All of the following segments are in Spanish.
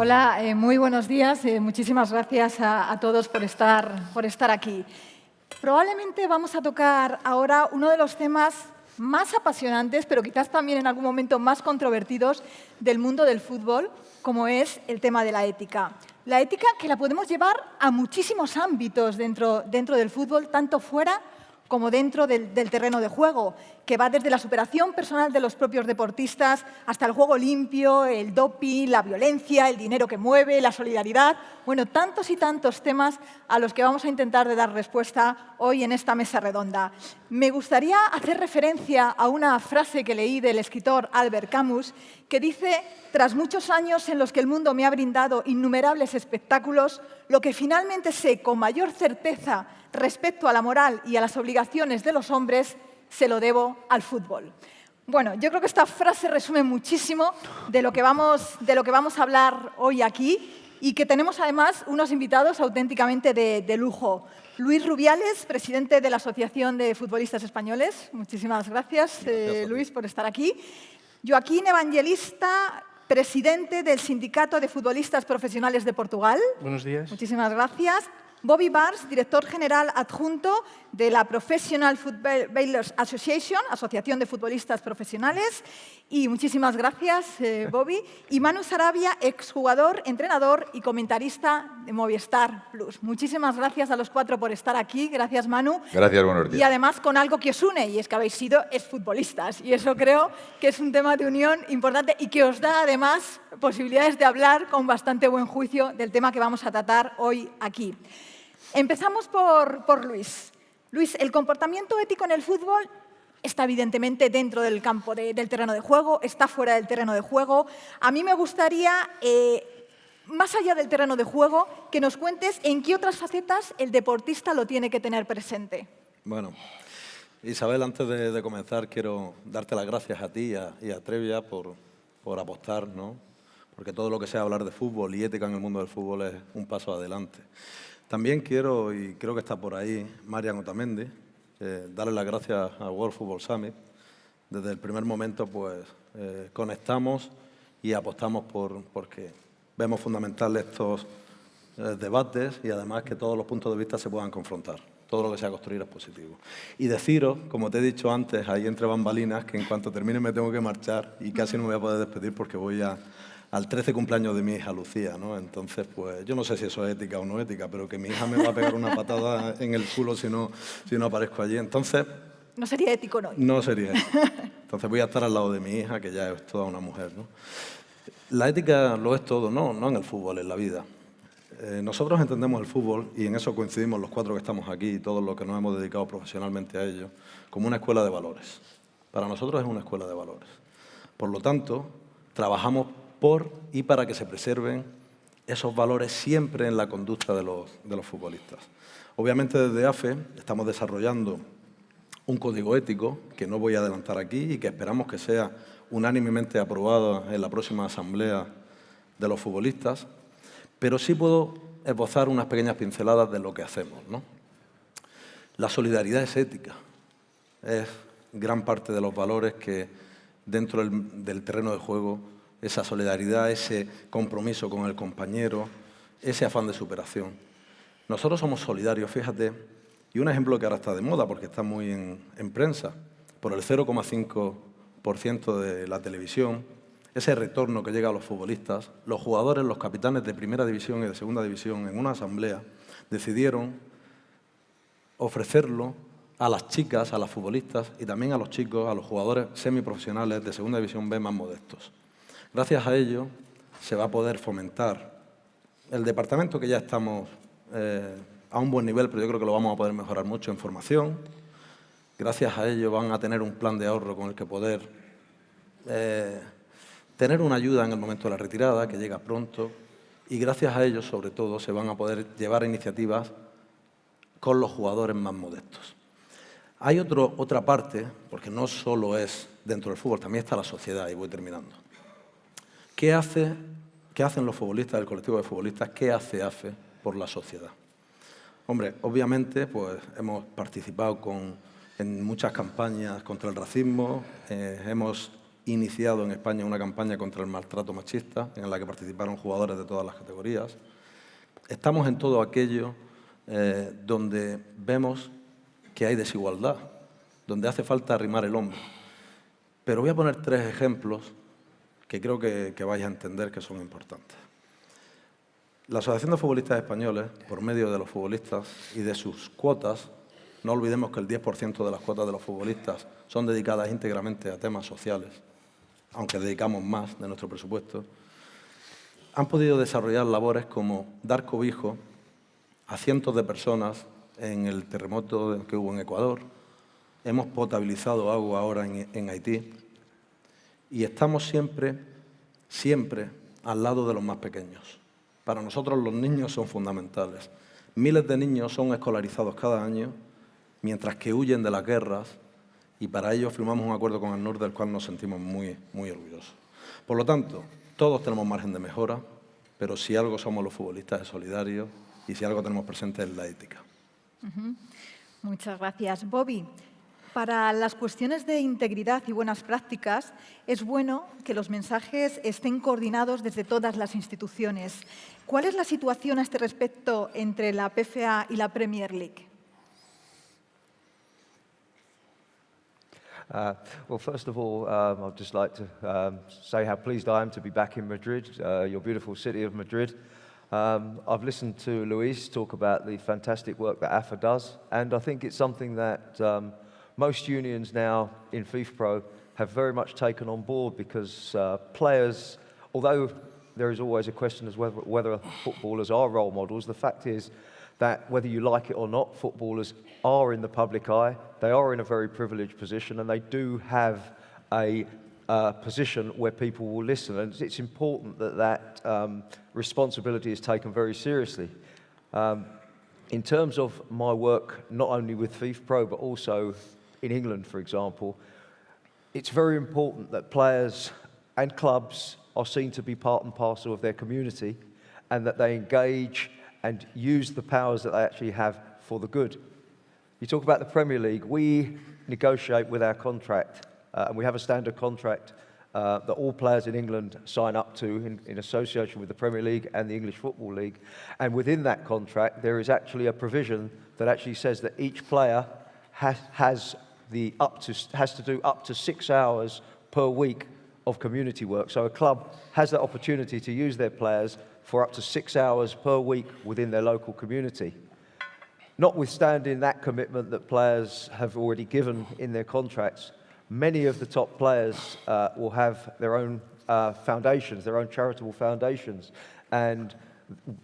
Hola, muy buenos días. Muchísimas gracias a todos por estar aquí. Probablemente vamos a tocar ahora uno de los temas más apasionantes, pero quizás también en algún momento más controvertidos del mundo del fútbol, como es el tema de la ética. La ética que la podemos llevar a muchísimos ámbitos dentro del fútbol, tanto fuera como dentro del terreno de juego, que va desde la superación personal de los propios deportistas hasta el juego limpio, el doping, la violencia, el dinero que mueve, la solidaridad. Bueno, tantos y tantos temas a los que vamos a intentar dar respuesta hoy en esta mesa redonda. Me gustaría hacer referencia a una frase que leí del escritor Albert Camus, que dice: tras muchos años en los que el mundo me ha brindado innumerables espectáculos, lo que finalmente sé con mayor certeza respecto a la moral y a las obligaciones de los hombres, se lo debo al fútbol. Bueno, yo creo que esta frase resume muchísimo de lo que vamos a hablar hoy aquí, y que tenemos además unos invitados auténticamente de lujo. Luis Rubiales, presidente de la Asociación de Futbolistas Españoles. Muchísimas gracias, Luis, por estar aquí. Joaquín Evangelista, presidente del Sindicato de Futbolistas Profesionales de Portugal. Buenos días. Muchísimas gracias. Bobby Bars, director general adjunto de la Professional Footballers Association, Asociación de Futbolistas Profesionales. Y muchísimas gracias, Bobby. Y Manu Sarabia, exjugador, entrenador y comentarista de Movistar Plus. Muchísimas gracias a los cuatro por estar aquí. Gracias, Manu. Gracias, buenos días. Y además con algo que os une, y es que habéis sido exfutbolistas. Y eso creo que es un tema de unión importante y que os da además posibilidades de hablar con bastante buen juicio del tema que vamos a tratar hoy aquí. Empezamos por Luis. Luis, el comportamiento ético en el fútbol está evidentemente dentro del campo del terreno de juego, está fuera del terreno de juego. A mí me gustaría, más allá del terreno de juego, que nos cuentes en qué otras facetas el deportista lo tiene que tener presente. Bueno, Isabel, antes de comenzar, quiero darte las gracias a ti y a Trevia por apostar, ¿no? Porque todo lo que sea hablar de fútbol y ética en el mundo del fútbol es un paso adelante. También quiero, y creo que está por ahí, Marian Otamendi, darle las gracias a World Football Summit. Desde el primer momento pues, conectamos y apostamos porque vemos fundamentales estos debates y además que todos los puntos de vista se puedan confrontar. Todo lo que sea construir es positivo. Y deciros, como te he dicho antes, ahí entre bambalinas, que en cuanto termine me tengo que marchar y casi no me voy a poder despedir porque voy al 13 cumpleaños de mi hija Lucía, ¿no? Entonces, pues yo no sé si eso es ética o no ética, pero que mi hija me va a pegar una patada en el culo si no aparezco allí. Entonces... No sería ético, ¿no? No sería ético. Entonces voy a estar al lado de mi hija, que ya es toda una mujer, ¿no? La ética lo es todo, no en el fútbol, en la vida. Nosotros entendemos el fútbol, y en eso coincidimos los cuatro que estamos aquí y todos los que nos hemos dedicado profesionalmente a ello, como una escuela de valores. Para nosotros es una escuela de valores. Por lo tanto, trabajamos por y para que se preserven esos valores siempre en la conducta de los futbolistas. Obviamente desde AFE estamos desarrollando un código ético que no voy a adelantar aquí y que esperamos que sea unánimemente aprobado en la próxima asamblea de los futbolistas, pero sí puedo esbozar unas pequeñas pinceladas de lo que hacemos, ¿no? La solidaridad es ética, es gran parte de los valores que dentro del terreno de juego, esa solidaridad, ese compromiso con el compañero, ese afán de superación. Nosotros somos solidarios, fíjate, y un ejemplo que ahora está de moda porque está muy en prensa, por el 0,5% de la televisión, ese retorno que llega a los futbolistas, los jugadores, los capitanes de primera división y de segunda división en una asamblea decidieron ofrecerlo a las chicas, a las futbolistas y también a los chicos, a los jugadores semiprofesionales de segunda división B más modestos. Gracias a ello se va a poder fomentar el departamento, que ya estamos a un buen nivel, pero yo creo que lo vamos a poder mejorar mucho en formación. Gracias a ello van a tener un plan de ahorro con el que poder tener una ayuda en el momento de la retirada, que llega pronto, y gracias a ello, sobre todo, se van a poder llevar iniciativas con los jugadores más modestos. Hay otra parte, porque no solo es dentro del fútbol, también está la sociedad, y voy terminando. ¿Qué hacen los futbolistas, el colectivo de futbolistas? ¿Qué hace AFE por la sociedad? Hombre, obviamente pues, hemos participado en muchas campañas contra el racismo, hemos iniciado en España una campaña contra el maltrato machista, en la que participaron jugadores de todas las categorías. Estamos en todo aquello donde vemos que hay desigualdad, donde hace falta arrimar el hombro. Pero voy a poner 3 ejemplos que creo que vais a entender que son importantes. La Asociación de Futbolistas Españoles, por medio de los futbolistas y de sus cuotas, no olvidemos que el 10% de las cuotas de los futbolistas son dedicadas íntegramente a temas sociales, aunque dedicamos más de nuestro presupuesto, han podido desarrollar labores como dar cobijo a cientos de personas en el terremoto que hubo en Ecuador. Hemos potabilizado agua ahora en Haití y estamos siempre al lado de los más pequeños. Para nosotros los niños son fundamentales. Miles de niños son escolarizados cada año mientras que huyen de las guerras y para ello firmamos un acuerdo con ACNUR del cual nos sentimos muy, muy orgullosos. Por lo tanto, todos tenemos margen de mejora, pero si algo somos los futbolistas es solidarios y si algo tenemos presente es la ética. Muchas gracias. Bobby, para las cuestiones de integridad y buenas prácticas es bueno que los mensajes estén coordinados desde todas las instituciones. ¿Cuál es la situación a este respecto entre la PFA y la Premier League? Well, first of all, I'd just like to say how pleased I am to be back in Madrid, your beautiful city of Madrid. I've listened to Luis talk about the fantastic work that AFA does, and I think it's something that most unions now in FIFPro have very much taken on board because players, although there is always a question as whether footballers are role models, the fact is that whether you like it or not, footballers are in the public eye, they are in a very privileged position, and they do have a position where people will listen. And it's important that that responsibility is taken very seriously. In terms of my work, not only with FIFPro, but also in England, for example, it's very important that players and clubs are seen to be part and parcel of their community and that they engage and use the powers that they actually have for the good. You talk about the Premier League. We negotiate with our contract, and we have a standard contract that all players in England sign up to in association with the Premier League and the English Football League. And within that contract, there is actually a provision that actually says that each player has to do up to 6 hours per week of community work. So a club has that opportunity to use their players for up to 6 hours per week within their local community. Notwithstanding that commitment that players have already given in their contracts, many of the top players will have their own foundations, their own charitable foundations. And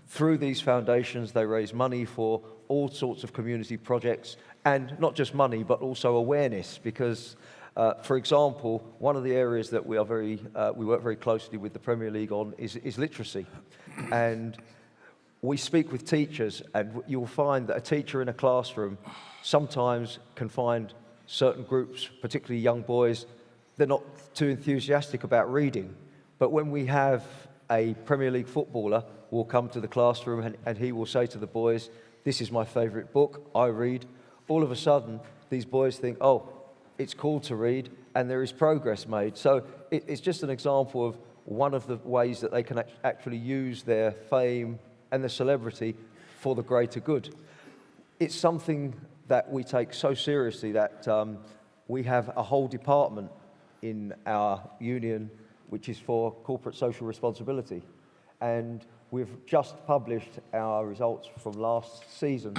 through these foundations, they raise money for all sorts of community projects, and not just money, but also awareness, because for example, one of the areas that we work very closely with the Premier League on is literacy. And we speak with teachers, and you'll find that a teacher in a classroom sometimes can find certain groups, particularly young boys, they're not too enthusiastic about reading. But when we have a Premier League footballer will come to the classroom and he will say to the boys, "This is my favourite book, I read." All of a sudden, these boys think, oh, it's cool to read, and there is progress made. So it's just an example of one of the ways that they can actually use their fame and their celebrity for the greater good. It's something that we take so seriously that we have a whole department in our union which is for corporate social responsibility. And we've just published our results from last season.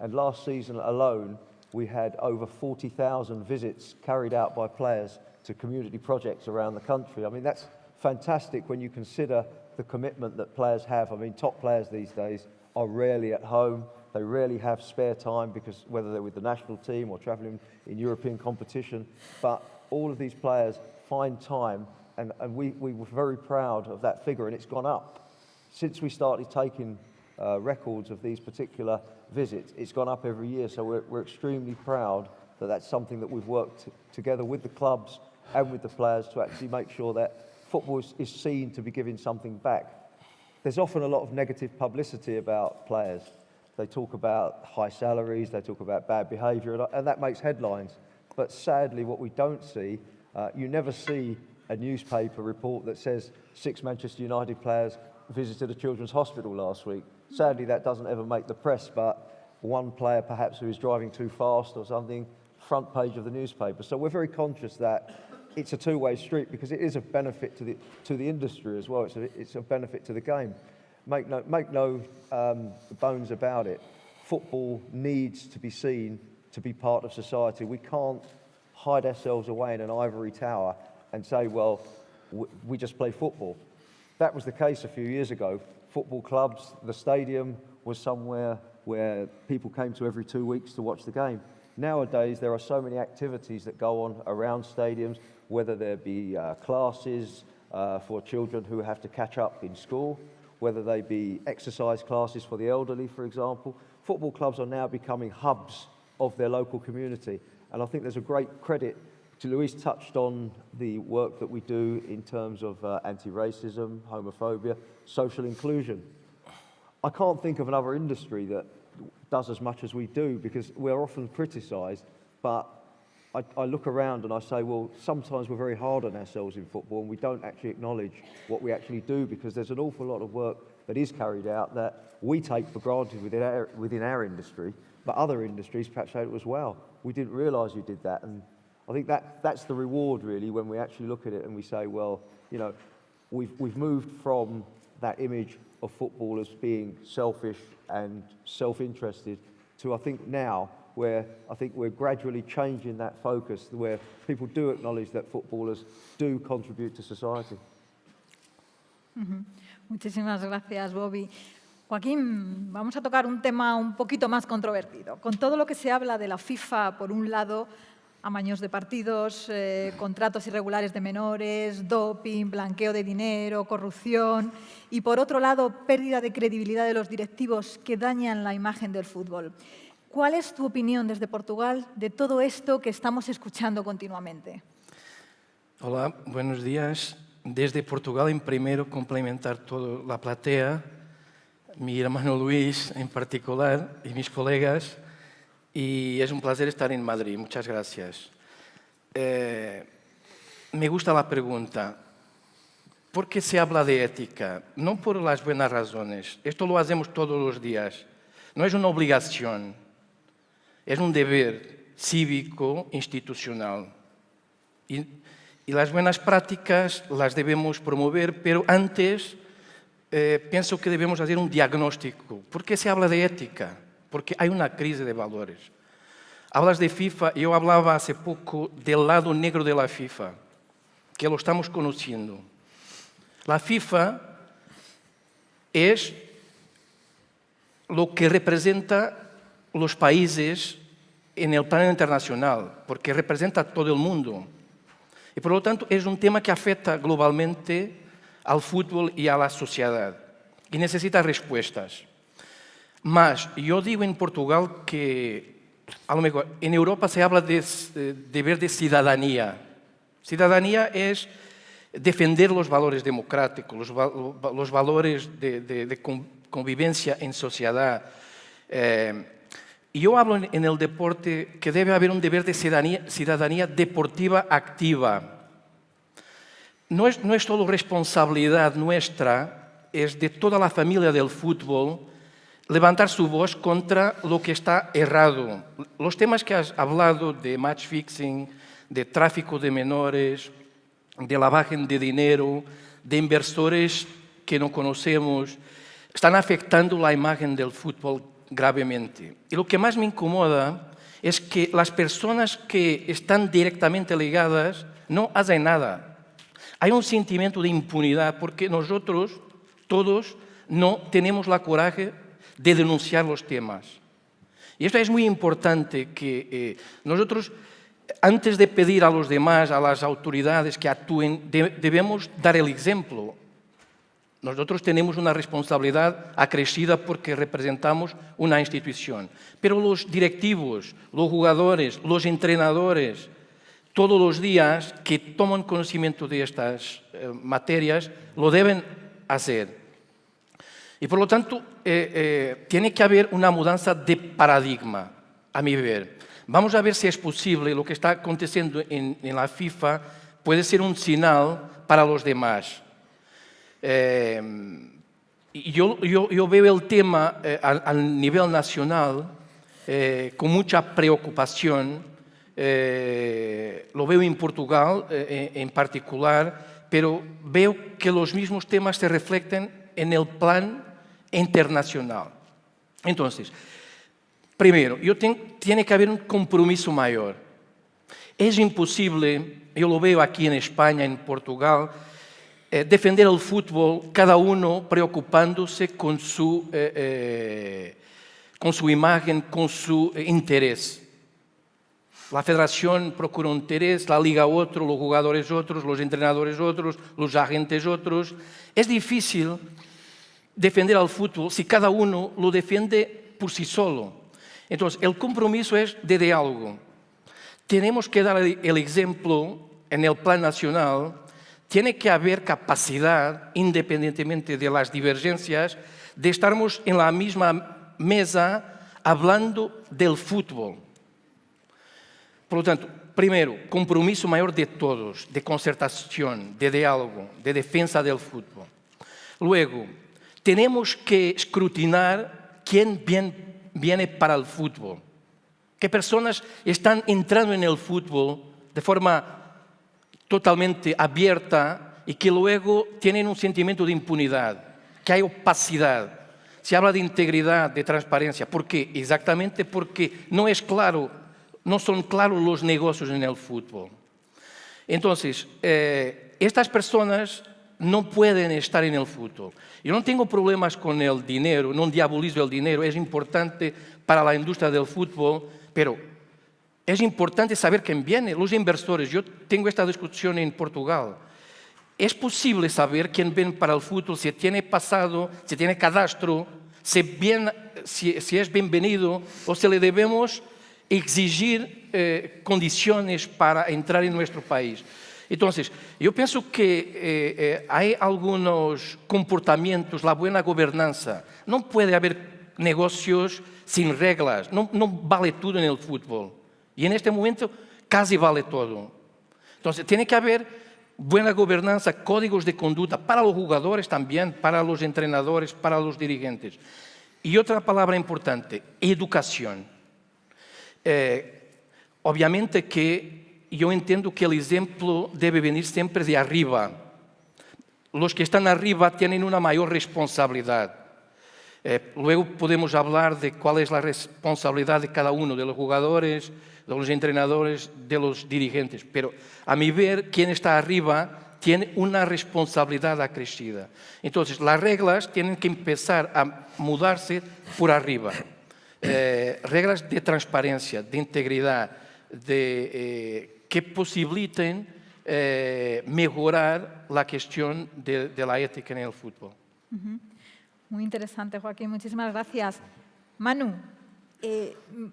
And last season alone, we had over 40,000 visits carried out by players to community projects around the country. I mean, that's fantastic when you consider the commitment that players have. I mean, top players these days are rarely at home. They rarely have spare time because whether they're with the national team or travelling in European competition. But all of these players find time, and we were very proud of that figure, and it's gone up. Since we started taking records of these particular visits, it's gone up every year, so we're extremely proud that that's something that we've worked together with the clubs and with the players to actually make sure that football is seen to be giving something back. There's often a lot of negative publicity about players. They talk about high salaries, they talk about bad behaviour, and that makes headlines. But sadly, what we don't see, you never see a newspaper report that says 6 Manchester United players visited a children's hospital last week. Sadly, that doesn't ever make the press, but one player perhaps who is driving too fast or something, front page of the newspaper. So we're very conscious that it's a two-way street because it is a benefit to the industry as well. It's a benefit to the game. Make no bones about it. Football needs to be seen to be part of society. We can't hide ourselves away in an ivory tower and say, well, we just play football. That was the case a few years ago. Football clubs, the stadium was somewhere where people came to every 2 weeks to watch the game. Nowadays, there are so many activities that go on around stadiums, whether there be classes for children who have to catch up in school, whether they be exercise classes for the elderly, for example. Football clubs are now becoming hubs of their local community. And I think there's a great credit to Luis touched on the work that we do in terms of anti-racism, homophobia, social inclusion. I can't think of another industry that does as much as we do because we're often criticised, but I look around and I say, well, sometimes we're very hard on ourselves in football and we don't actually acknowledge what we actually do because there's an awful lot of work that is carried out that we take for granted within our industry, but other industries perhaps say it as well. We didn't realise you did that, and I think that's the reward really when we actually look at it and we say, well, you know, we've moved from that image of football as being selfish and self-interested to I think now where I think we're gradually changing that focus where people do acknowledge that footballers do contribute to society. Muchísimas gracias, Bobby. Joaquín, vamos a tocar un tema un poquito más controvertido. Con todo lo que se habla de la FIFA, por un lado, amaños de partidos, contratos irregulares de menores, doping, blanqueo de dinero, corrupción y, por otro lado, pérdida de credibilidad de los directivos que dañan la imagen del fútbol. ¿Cuál es tu opinión desde Portugal de todo esto que estamos escuchando continuamente? Hola, buenos días. Desde Portugal, en primero, complementar toda la platea, mi hermano Luis en particular y mis colegas. Y es un placer estar en Madrid. Muchas gracias. Me gusta la pregunta. ¿Por qué se habla de ética? No por las buenas razones. Esto lo hacemos todos los días. No es una obligación. Es un deber cívico, institucional. Y las buenas prácticas las debemos promover, pero antes pienso que debemos hacer un diagnóstico. ¿Por qué se habla de ética? Porque hay una crisis de valores. Hablas de FIFA, yo hablaba hace poco del lado negro de la FIFA, que lo estamos conociendo. La FIFA es lo que representa los países en el plano internacional, porque representa a todo el mundo. Y por lo tanto es un tema que afecta globalmente al fútbol y a la sociedad y necesita respuestas. Mas yo digo en Portugal que a lo mejor en Europa se habla de deber de ciudadanía. Ciudadanía es defender los valores democráticos, los valores de convivencia en sociedad. Y yo hablo en el deporte que debe haber un deber de ciudadanía deportiva activa. No es solo responsabilidad nuestra, es de toda la familia del fútbol levantar su voz contra lo que está errado. Los temas que has hablado de match fixing, de tráfico de menores, de lavaje de dinero, de inversores que no conocemos, están afectando la imagen del fútbol gravemente. Y lo que más me incomoda es que las personas que están directamente ligadas no hacen nada. Hay un sentimiento de impunidad porque nosotros, todos, no tenemos la coraje de denunciar los temas. Y esto es muy importante que nosotros, antes de pedir a los demás, a las autoridades que actúen, debemos dar el ejemplo. Nosotros tenemos una responsabilidad acrecida porque representamos una institución. Pero los directivos, los jugadores, los entrenadores, todos los días que toman conocimiento de estas materias, lo deben hacer. Y por lo tanto, tiene que haber una mudanza de paradigma, a mi ver. Vamos a ver si es posible lo que está aconteciendo en la FIFA puede ser un señal para los demás. Y yo veo el tema al nivel nacional con mucha preocupación. Lo veo en Portugal en particular, pero veo que los mismos temas se reflejan en el plan internacional. Entonces, primero, tiene que haber un compromiso mayor. Es imposible, yo lo veo aquí en España, en Portugal, defender el fútbol, cada uno preocupándose con su imagen, con su interés. La federación procura un interés, la liga otro, los jugadores otros, los entrenadores otros, los agentes otros. Es difícil defender al fútbol si cada uno lo defiende por sí solo. Entonces, el compromiso es de diálogo. Tenemos que dar el ejemplo en el plan nacional. Tiene que haber capacidad, independientemente de las divergencias, de estarmos en la misma mesa hablando del fútbol. Por lo tanto, primero, compromiso mayor de todos, de concertación, de diálogo, de defensa del fútbol. Luego, tenemos que escrutinar quién viene para el fútbol. ¿Qué personas están entrando en el fútbol de forma totalmente abierta y que luego tienen un sentimiento de impunidad, que hay opacidad? Se habla de integridad, de transparencia. ¿Por qué? Exactamente porque no son claros los negocios en el fútbol. Entonces, estas personas no pueden estar en el fútbol. Yo no tengo problemas con el dinero, no diabolizo el dinero, es importante para la industria del fútbol, pero es importante saber quién viene, los inversores. Yo tengo esta discusión en Portugal. ¿Es posible saber quién viene para el fútbol, si tiene pasado, si tiene cadastro, si es bienvenido o si le debemos exigir condiciones para entrar en nuestro país? Entonces, yo pienso que hay algunos comportamientos, la buena gobernanza. No puede haber negocios sin reglas, no vale todo en el fútbol. Y en este momento casi vale todo. Entonces, tiene que haber buena gobernanza, códigos de conducta para los jugadores también, para los entrenadores, para los dirigentes. Y otra palabra importante, educación. Obviamente que yo entiendo que el ejemplo debe venir siempre de arriba. Los que están arriba tienen una mayor responsabilidad. Luego podemos hablar de cuál es la responsabilidad de cada uno, de los jugadores, de los entrenadores, de los dirigentes. Pero a mi ver, quien está arriba tiene una responsabilidad acrecida. Entonces, las reglas tienen que empezar a mudarse por arriba. Reglas de transparencia, de integridad, que posibiliten mejorar la cuestión de la ética en el fútbol. Muy interesante, Joaquín. Muchísimas gracias. Manu,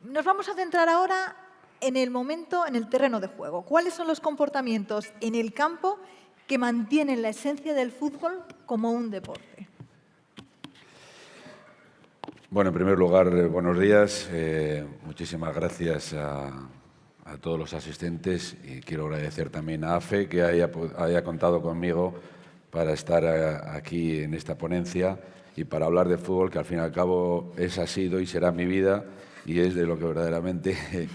nos vamos a centrar ahora en el momento, en el terreno de juego. ¿Cuáles son los comportamientos en el campo que mantienen la esencia del fútbol como un deporte? Bueno, en primer lugar, buenos días. Muchísimas gracias a todos los asistentes y quiero agradecer también a AFE que haya contado conmigo para estar aquí en esta ponencia y para hablar de fútbol, que al fin y al cabo ha sido y será mi vida y es de lo que verdaderamente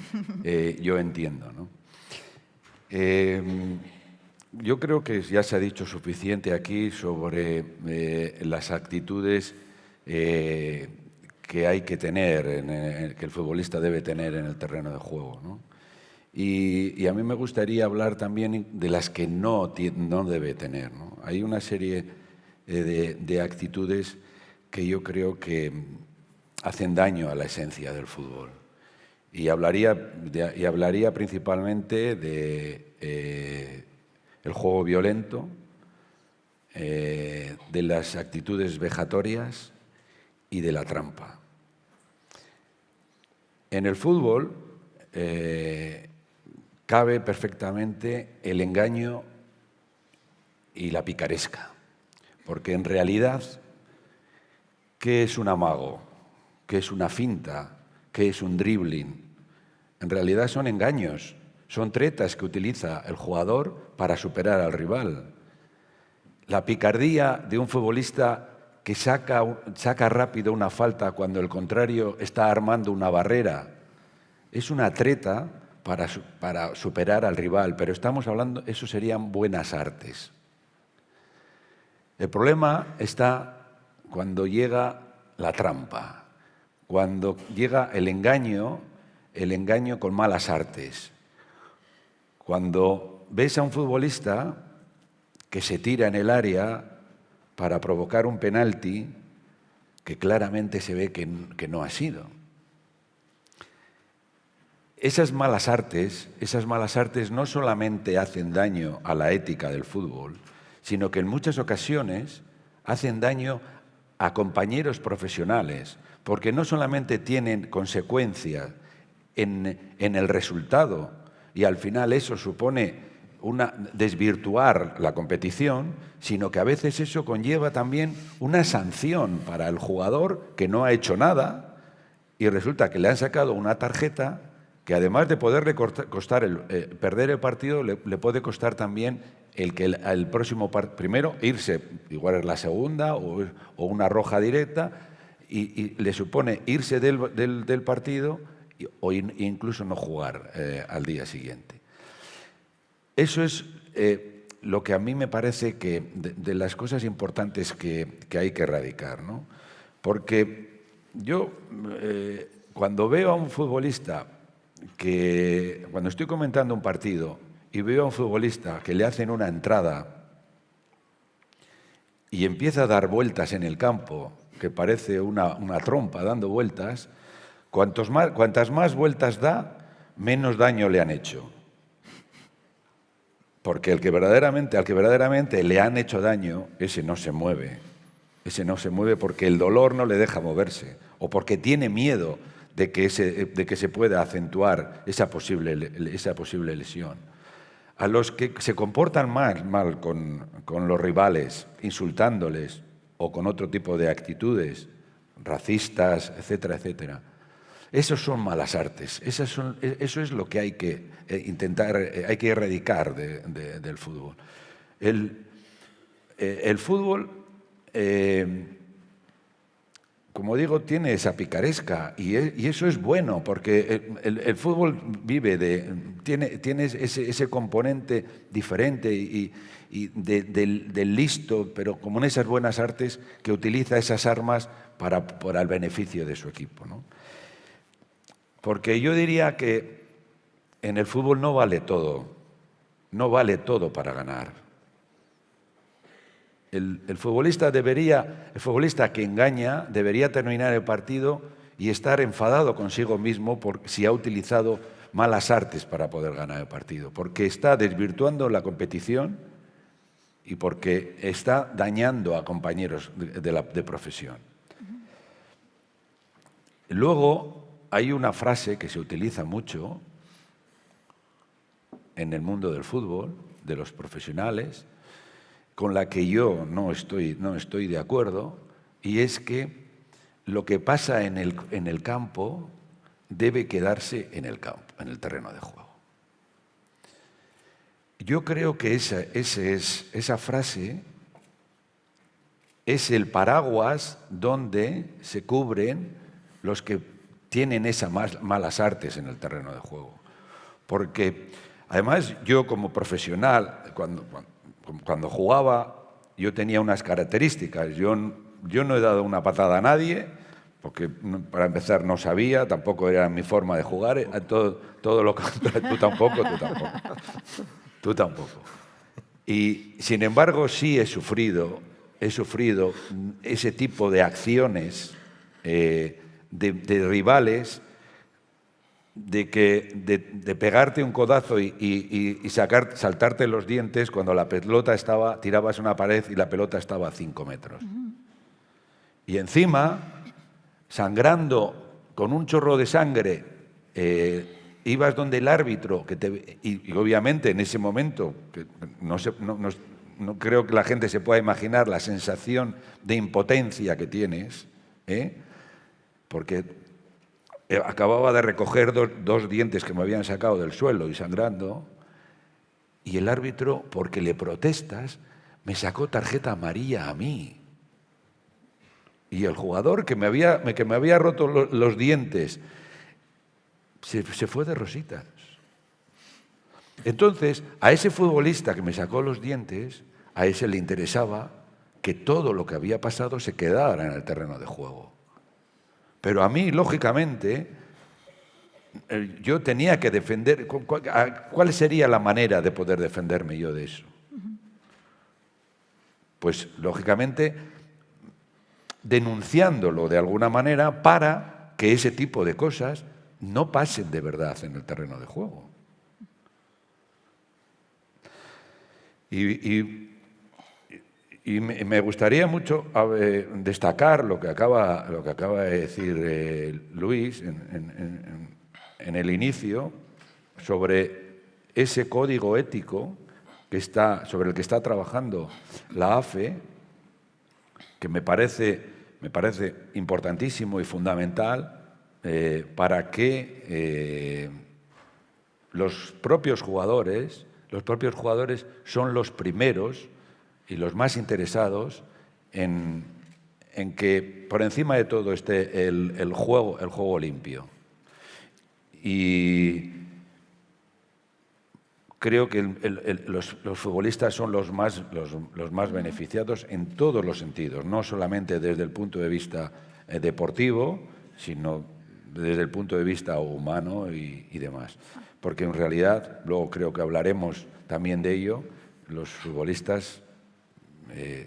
yo entiendo, ¿no? Yo creo que ya se ha dicho suficiente aquí sobre las actitudes que hay que tener, que el futbolista debe tener en el terreno de juego, ¿no? Y a mí me gustaría hablar también de las que no debe tener, ¿no? Hay una serie de actitudes que yo creo que hacen daño a la esencia del fútbol. Y hablaría principalmente de el juego violento, de las actitudes vejatorias y de la trampa. En el fútbol cabe perfectamente el engaño y la picaresca, porque en realidad, ¿qué es un amago? ¿Qué es una finta? ¿Qué es un dribbling? En realidad son engaños, son tretas que utiliza el jugador para superar al rival. La picardía de un futbolista que saca rápido una falta cuando el contrario está armando una barrera es una treta para superar al rival, pero estamos hablando, eso serían buenas artes. El problema está cuando llega la trampa, cuando llega el engaño con malas artes. Cuando ves a un futbolista que se tira en el área para provocar un penalti que claramente se ve que no ha sido. Esas malas artes no solamente hacen daño a la ética del fútbol, sino que en muchas ocasiones hacen daño a compañeros profesionales, porque no solamente tienen consecuencias en el resultado, y al final eso supone desvirtuar la competición, sino que a veces eso conlleva también una sanción para el jugador que no ha hecho nada y resulta que le han sacado una tarjeta que además de poderle costar perder el partido, le puede costar también el próximo primero irse, igual es la segunda o una roja directa, y le supone irse del partido o incluso no jugar al día siguiente. Eso es lo que a mí me parece que de las cosas importantes que hay que erradicar, ¿no? Porque yo cuando veo a un futbolista cuando estoy comentando un partido y veo a un futbolista que le hacen una entrada y empieza a dar vueltas en el campo, que parece una trompa dando vueltas, cuantas más vueltas da, menos daño le han hecho. Porque al que verdaderamente le han hecho daño, ese no se mueve. Ese no se mueve porque el dolor no le deja moverse o porque tiene miedo de que se pueda acentuar esa posible lesión. A los que se comportan mal con los rivales, insultándoles o con otro tipo de actitudes, racistas, etcétera, etcétera, esos son malas artes. Eso es lo que hay que intentar, hay que erradicar del fútbol. El fútbol, como digo, tiene esa picaresca y eso es bueno porque el fútbol tiene ese componente diferente y del listo, pero como en esas buenas artes que utiliza esas armas para el beneficio de su equipo, ¿no? Porque yo diría que en el fútbol no vale todo para ganar. El futbolista que engaña debería terminar el partido y estar enfadado consigo mismo si ha utilizado malas artes para poder ganar el partido, porque está desvirtuando la competición y porque está dañando a compañeros de profesión. Luego hay una frase que se utiliza mucho en el mundo del fútbol, de los profesionales, con la que yo no estoy de acuerdo, y es que lo que pasa en el campo debe quedarse en el campo, en el terreno de juego. Yo creo que esa frase es el paraguas donde se cubren los que tienen esas malas artes en el terreno de juego. Porque además yo como profesional, cuando jugaba, yo tenía unas características. Yo no he dado una patada a nadie, porque para empezar no sabía, tampoco era mi forma de jugar, todo lo contrario, tú tampoco. Y sin embargo sí he sufrido ese tipo de acciones de rivales, de pegarte un codazo y saltarte los dientes cuando la pelota tirabas una pared y la pelota estaba a 5 metros. Y encima, sangrando, con un chorro de sangre, ibas donde el árbitro, y obviamente en ese momento, que no creo que la gente se pueda imaginar la sensación de impotencia que tienes, porque acababa de recoger dos dientes que me habían sacado del suelo y sangrando, y el árbitro, porque le protestas, me sacó tarjeta amarilla a mí. Y el jugador que me había roto los dientes se fue de rositas. Entonces, a ese futbolista que me sacó los dientes, a ese le interesaba que todo lo que había pasado se quedara en el terreno de juego. Pero a mí, lógicamente, yo tenía que defender. ¿Cuál sería la manera de poder defenderme yo de eso? Pues, lógicamente, denunciándolo de alguna manera para que ese tipo de cosas no pasen de verdad en el terreno de juego. Y me gustaría mucho destacar lo que acaba de decir Luis en el inicio sobre ese código ético sobre el que está trabajando la AFE, que me parece importantísimo y fundamental para que los propios jugadores son los primeros y los más interesados en que por encima de todo esté el juego limpio. Y creo que los futbolistas son los más beneficiados en todos los sentidos, no solamente desde el punto de vista deportivo, sino desde el punto de vista humano y demás. Porque en realidad, luego creo que hablaremos también de ello, los futbolistas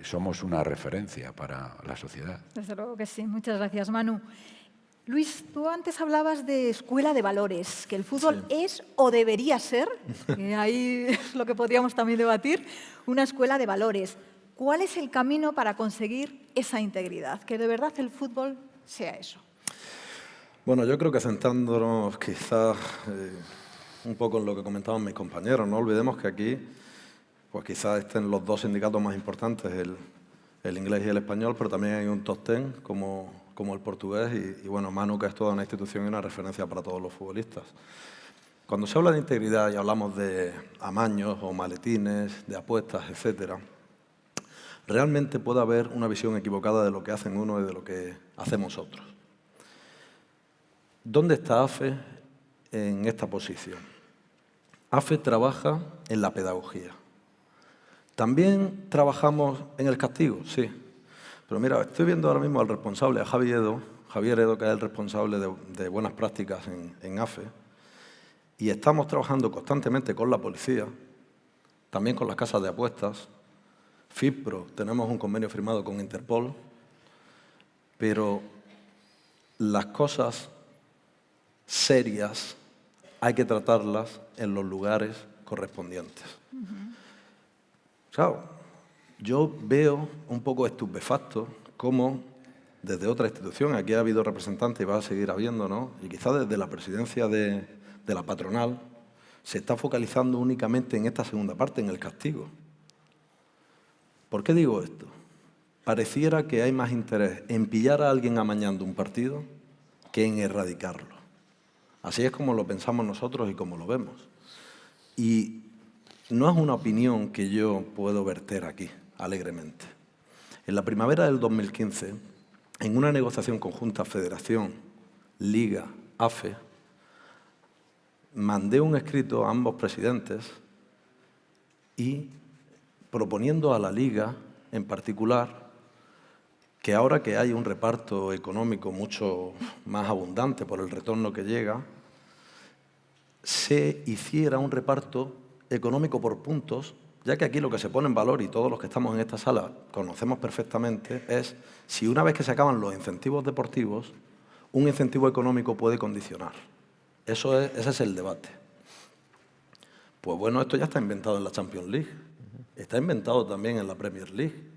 somos una referencia para la sociedad. Desde luego que sí. Muchas gracias, Manu. Luis, tú antes hablabas de escuela de valores, que el fútbol es o debería ser, ahí es lo que podríamos también debatir, una escuela de valores. ¿Cuál es el camino para conseguir esa integridad? Que de verdad el fútbol sea eso. Bueno, yo creo que centrándonos quizás un poco en lo que comentaban mis compañeros, no olvidemos que aquí pues quizás estén los dos sindicatos más importantes, el inglés y el español, pero también hay un top 10 como el portugués y bueno, Manu, que es toda una institución y una referencia para todos los futbolistas. Cuando se habla de integridad y hablamos de amaños o maletines, de apuestas, etcétera, realmente puede haber una visión equivocada de lo que hacen unos y de lo que hacemos otros. ¿Dónde está AFE en esta posición? AFE trabaja en la pedagogía. También trabajamos en el castigo, sí. Pero mira, estoy viendo ahora mismo al responsable, a Javier Edo, que es el responsable de buenas prácticas en AFE, y estamos trabajando constantemente con la policía, también con las casas de apuestas, FIPRO, tenemos un convenio firmado con Interpol, pero las cosas serias hay que tratarlas en los lugares correspondientes. Claro, yo veo un poco estupefacto cómo desde otra institución, aquí ha habido representantes y va a seguir habiendo, ¿no? Y quizás desde la presidencia de la patronal, se está focalizando únicamente en esta segunda parte, en el castigo. ¿Por qué digo esto? Pareciera que hay más interés en pillar a alguien amañando un partido que en erradicarlo. Así es como lo pensamos nosotros y como lo vemos. Y no es una opinión que yo puedo verter aquí, alegremente. En la primavera del 2015, en una negociación conjunta Federación, Liga, AFE, mandé un escrito a ambos presidentes y proponiendo a la Liga en particular que ahora que hay un reparto económico mucho más abundante por el retorno que llega, se hiciera un reparto económico por puntos, ya que aquí lo que se pone en valor, y todos los que estamos en esta sala conocemos perfectamente, es si una vez que se acaban los incentivos deportivos, un incentivo económico puede condicionar. Ese es el debate. Pues bueno, esto ya está inventado en la Champions League, está inventado también en la Premier League,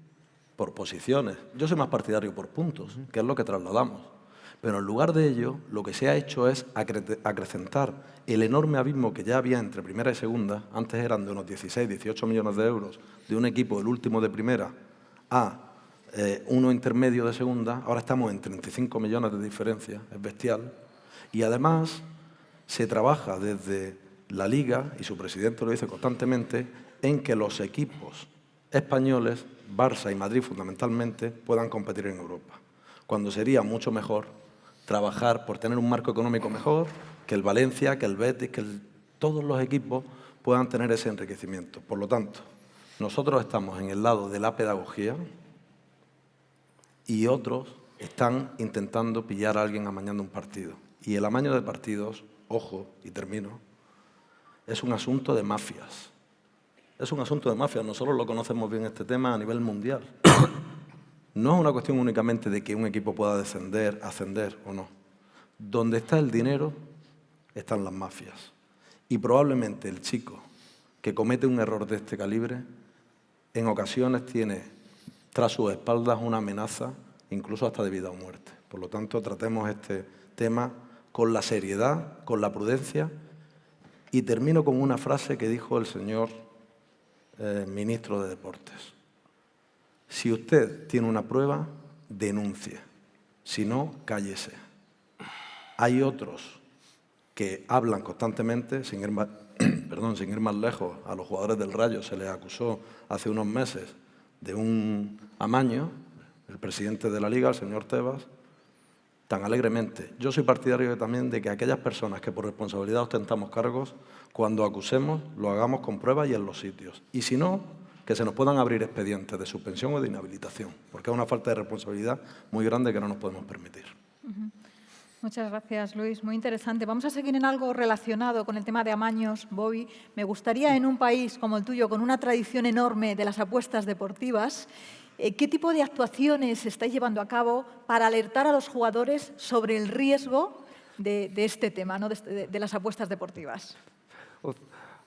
por posiciones. Yo soy más partidario por puntos, que es lo que trasladamos. Pero en lugar de ello, lo que se ha hecho es acrecentar el enorme abismo que ya había entre primera y segunda. Antes eran de unos 16, 18 millones de euros de un equipo, el último de primera, a uno intermedio de segunda. Ahora estamos en 35 millones de diferencia, es bestial. Y además se trabaja desde la Liga, y su presidente lo dice constantemente, en que los equipos españoles, Barça y Madrid fundamentalmente, puedan competir en Europa. Cuando sería mucho mejor trabajar por tener un marco económico mejor, que el Valencia, que el Betis, todos los equipos puedan tener ese enriquecimiento. Por lo tanto, nosotros estamos en el lado de la pedagogía y otros están intentando pillar a alguien amañando un partido. Y el amaño de partidos, ojo, y termino, es un asunto de mafias. Es un asunto de mafias. Nosotros lo conocemos bien este tema a nivel mundial. No es una cuestión únicamente de que un equipo pueda descender, ascender o no. Donde está el dinero, están las mafias. Y probablemente el chico que comete un error de este calibre, en ocasiones tiene tras sus espaldas una amenaza, incluso hasta de vida o muerte. Por lo tanto, tratemos este tema con la seriedad, con la prudencia. Y termino con una frase que dijo el señor ministro de Deportes. Si usted tiene una prueba, denuncie. Si no, cállese. Hay otros que hablan constantemente, sin ir más lejos. A los jugadores del Rayo se les acusó hace unos meses de un amaño, el presidente de la Liga, el señor Tebas, tan alegremente. Yo soy partidario también de que aquellas personas que por responsabilidad ostentamos cargos, cuando acusemos, lo hagamos con pruebas y en los sitios. Y si no, que se nos puedan abrir expedientes de suspensión o de inhabilitación, porque es una falta de responsabilidad muy grande que no nos podemos permitir. Muchas gracias, Luis. Muy interesante. Vamos a seguir en algo relacionado con el tema de amaños, Bobby. Me gustaría, en un país como el tuyo, con una tradición enorme de las apuestas deportivas, ¿qué tipo de actuaciones estáis llevando a cabo para alertar a los jugadores sobre el riesgo de este tema, ¿no? de las apuestas deportivas? Well,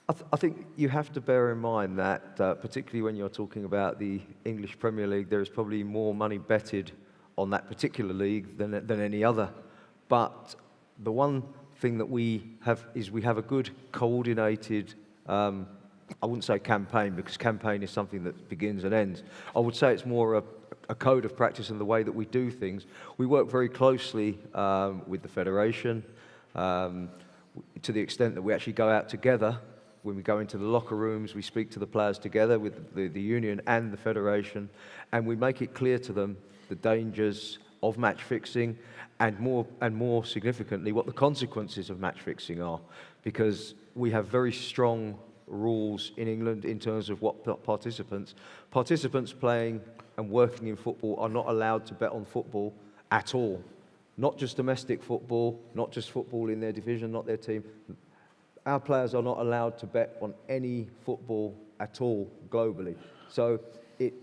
I think you have to bear in mind that, particularly when you're talking about the English Premier League, there is probably more money betted on that particular league than any other. But the one thing that we have is we have a good coordinated, I wouldn't say campaign, because campaign is something that begins and ends. I would say it's more a code of practice in the way that we do things. We work very closely with the Federation, to the extent that we actually go out together. When we go into the locker rooms, we speak to the players together with the union and the Federation, and we make it clear to them the dangers of match fixing, and more significantly, what the consequences of match fixing are, because we have very strong rules in England in terms of what participants playing and working in football are not allowed to bet on football at all. Not just domestic football, not just football in their division, not their team. Our players are not allowed to bet on any football at all globally. So it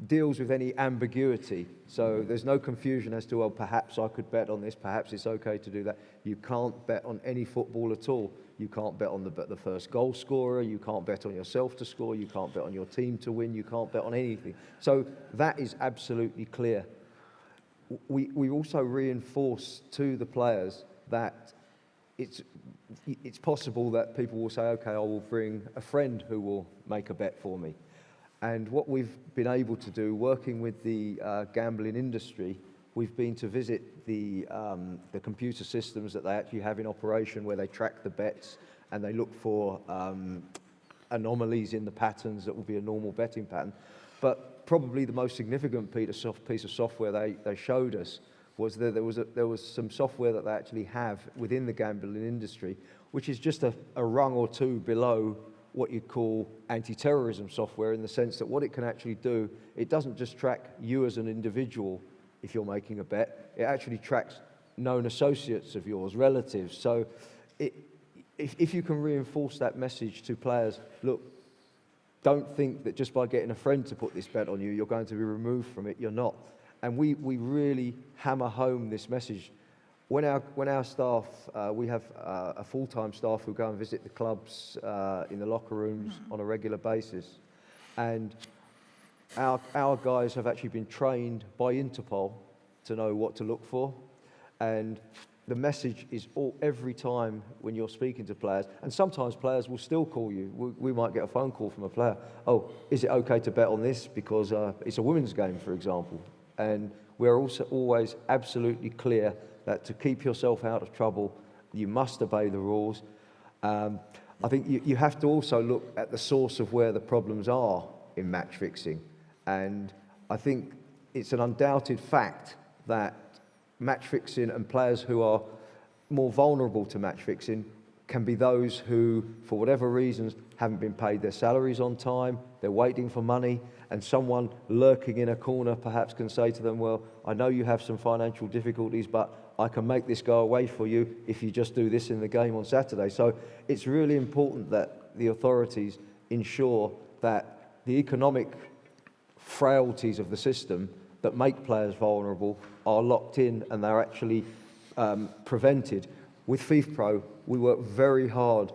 deals with any ambiguity. So there's no confusion as to, well, perhaps I could bet on this, perhaps it's okay to do that. You can't bet on any football at all. You can't bet on the first goal scorer, you can't bet on yourself to score, you can't bet on your team to win, you can't bet on anything. So that is absolutely clear. We also reinforce to the players that it's possible that people will say, okay, I will bring a friend who will make a bet for me. And what we've been able to do, working with the gambling industry, we've been to visit the computer systems that they actually have in operation, where they track the bets and they look for anomalies in the patterns that will be a normal betting pattern. But probably the most significant piece of software they showed us was that there was some software that they actually have within the gambling industry, which is just a rung or two below what you'd call anti-terrorism software, in the sense that what it can actually do, it doesn't just track you as an individual if you're making a bet, it actually tracks known associates of yours, relatives. So if you can reinforce that message to players, look, don't think that just by getting a friend to put this bet on you, you're going to be removed from it. You're not. And we really hammer home this message. When our staff, we have a full-time staff who go and visit the clubs in the locker rooms on a regular basis. And our guys have actually been trained by Interpol to know what to look for. And the message is every time when you're speaking to players, and sometimes players will still call you. We might get a phone call from a player, oh, is it okay to bet on this because it's a women's game, for example? And we're also always absolutely clear that to keep yourself out of trouble, You must obey the rules. I think you have to also look at the source of where the problems are in match fixing. And I think it's an undoubted fact that match fixing and players who are more vulnerable to match fixing can be those who, for whatever reasons, haven't been paid their salaries on time, they're waiting for money, and someone lurking in a corner perhaps can say to them, well, I know you have some financial difficulties, but I can make this go away for you if you just do this in the game on Saturday. So it's really important that the authorities ensure that the economic frailties of the system that make players vulnerable are locked in and they're actually prevented. With FIFPro, we work very hard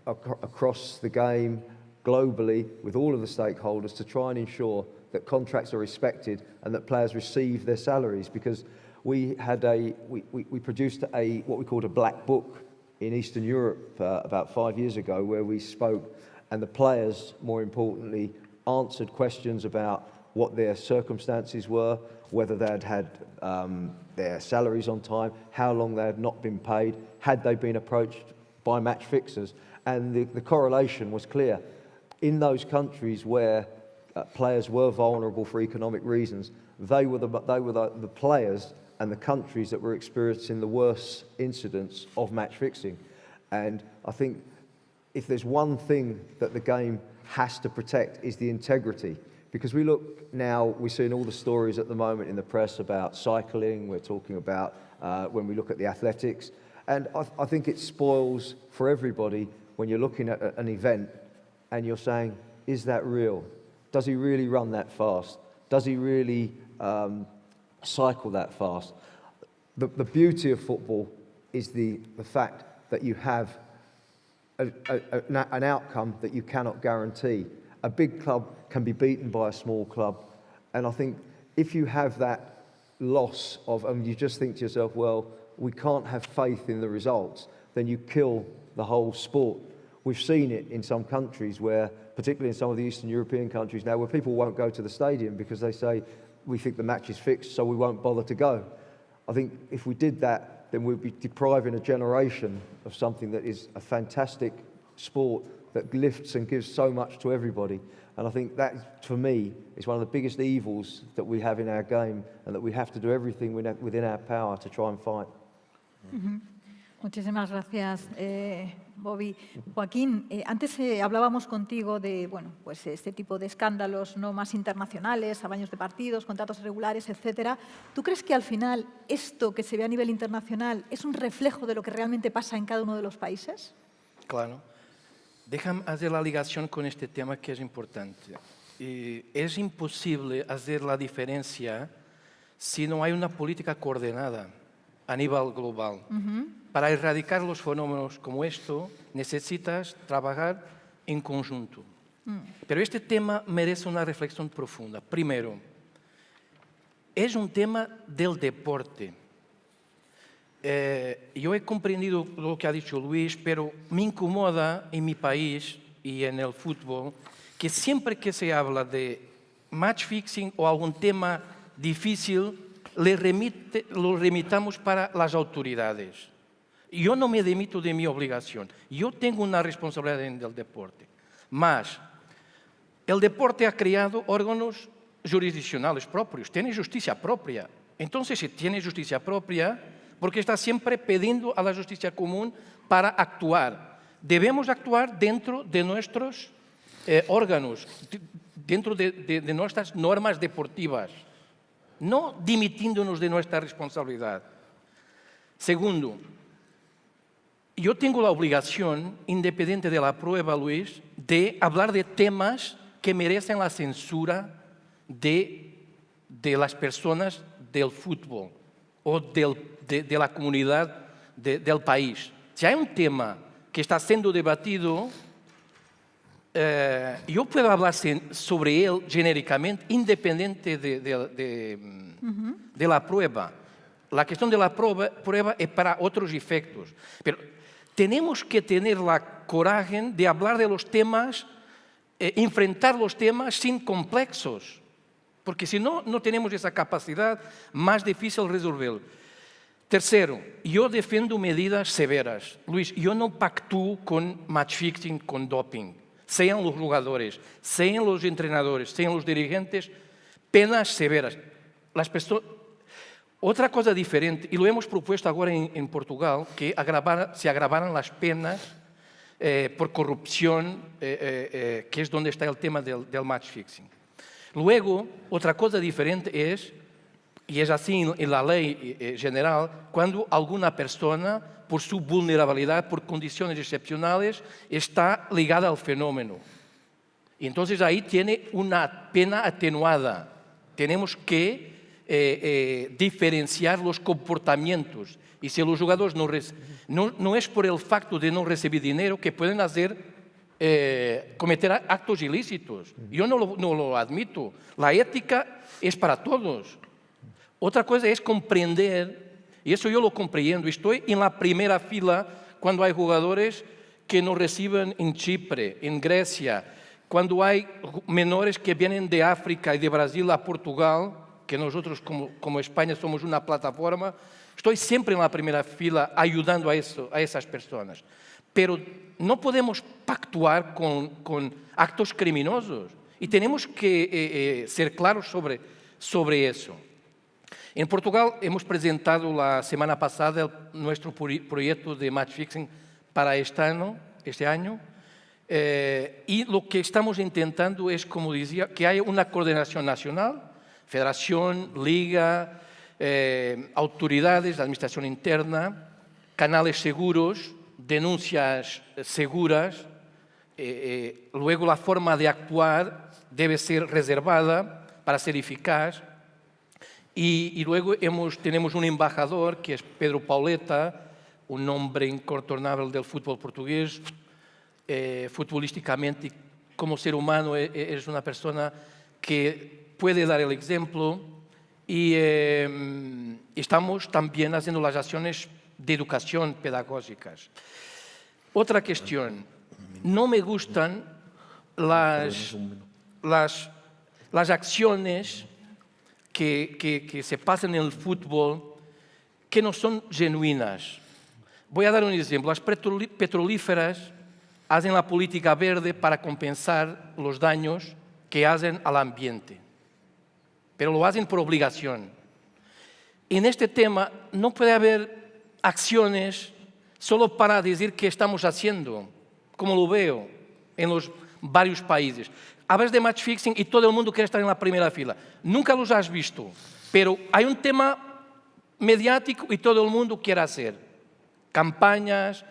across the game, globally, with all of the stakeholders to try and ensure that contracts are respected and that players receive their salaries, because we produced what we called a black book in Eastern Europe about 5 years ago, where we spoke, and the players, more importantly, answered questions about what their circumstances were, whether they had their salaries on time, how long they had not been paid, had they been approached by match fixers. And the correlation was clear. In those countries where players were vulnerable for economic reasons, they were the players and the countries that were experiencing the worst incidents of match fixing. And I think if there's one thing that the game has to protect is the integrity. Because we look now, we're seeing all the stories at the moment in the press about cycling, we're talking about when we look at the athletics. And I think it spoils for everybody when you're looking at an event and you're saying, is that real? Does he really run that fast? Does he really cycle that fast? The beauty of football is the fact that you have an outcome that you cannot guarantee. A big club can be beaten by a small club. And I think if you have that loss of, and you just think to yourself, well, we can't have faith in the results, then you kill the whole sport. We've seen it in some countries where, particularly in some of the Eastern European countries now, where people won't go to the stadium because they say, we think the match is fixed, so we won't bother to go. I think if we did that, then we'd be depriving a generation of something that is a fantastic sport that lifts and gives so much to everybody. And I think that, for me, is one of the biggest evils that we have in our game, and that we have to do everything within our power to try and fight. Uh-huh. Muchísimas gracias, Bobby. Joaquín, antes hablábamos contigo de pues este tipo de escándalos no más internacionales, amaños de partidos, contratos irregulares, etcétera. ¿Tú crees que al final esto que se ve a nivel internacional es un reflejo de lo que realmente pasa en cada uno de los países? Claro. Déjame hacer la ligación con este tema que es importante. Es imposible hacer la diferencia si no hay una política coordinada a nivel global. Para erradicar los fenómenos como esto, necesitas trabajar en conjunto. Pero este tema merece una reflexión profunda. Primero, es un tema del deporte. Yo he comprendido lo que ha dicho Luis, pero me incomoda en mi país y en el fútbol que siempre que se habla de match fixing o algún tema difícil, lo remitamos para las autoridades. Yo no me demito de mi obligación. Yo tengo una responsabilidad en el deporte. Mas, el deporte ha creado órganos jurisdiccionales propios, tiene justicia propia. Entonces, si tiene justicia propia, porque está siempre pidiendo a la justicia común para actuar. Debemos actuar dentro de nuestros órganos, dentro de nuestras normas deportivas, no dimitiéndonos de nuestra responsabilidad. Segundo, yo tengo la obligación, independiente de la prueba, Luis, de hablar de temas que merecen la censura de las personas del fútbol o de la comunidad del país. Si hay un tema que está siendo debatido, yo puedo hablar sobre él genéricamente, independiente de la prueba. La cuestión de la prueba es para otros efectos. Pero tenemos que tener la coraje de hablar de los temas, enfrentar los temas sin complejos. Porque si no, no tenemos esa capacidad, más difícil resolverlo. Tercero, yo defiendo medidas severas. Luis, yo no pactúo con match fixing, con doping. Sean los jugadores, sean los entrenadores, sean los dirigentes, penas severas. Otra cosa diferente, y lo hemos propuesto ahora en Portugal, que se agravaran las penas por corrupción, que es donde está el tema del match fixing. Luego, otra cosa diferente es, y es así en la ley general, cuando alguna persona, por su vulnerabilidad, por condiciones excepcionales, está ligada al fenómeno. Y entonces ahí tiene una pena atenuada. Tenemos que diferenciar los comportamientos. Y si los jugadores no es por el facto de no recibir dinero que pueden cometer actos ilícitos. Yo no lo admito. La ética es para todos. Otra cosa es comprender, y eso yo lo comprendo, estoy en la primera fila cuando hay jugadores que no reciben en Chipre, en Grecia, cuando hay menores que vienen de África y de Brasil a Portugal, que nosotros como España somos una plataforma, estoy siempre en la primera fila ayudando a esas personas. Pero no podemos pactuar con actos criminosos y tenemos que ser claros sobre eso. En Portugal hemos presentado la semana pasada nuestro proyecto de match fixing para este año, y lo que estamos intentando es, como decía, que haya una coordinación nacional, federación, liga, autoridades, administración interna, canales seguros, denuncias seguras. Luego la forma de actuar debe ser reservada para ser eficaz. Y luego tenemos un embajador, que es Pedro Pauleta, un hombre incontornable del fútbol portugués. Futbolísticamente, como ser humano, es una persona que puede dar el ejemplo. Y estamos también haciendo las acciones de educación pedagógicas. Otra cuestión, no me gustan las acciones que se pasan en el fútbol que no son genuinas. Voy a dar un ejemplo. Las petrolíferas hacen la política verde para compensar los daños que hacen al ambiente, pero lo hacen por obligación. En este tema no puede haber acciones solo para decir qué estamos haciendo, como lo veo en los varios países. Hablas de match fixing y todo el mundo quiere estar en la primera fila. Nunca los has visto, pero hay un tema mediático y todo el mundo quiere hacer campañas.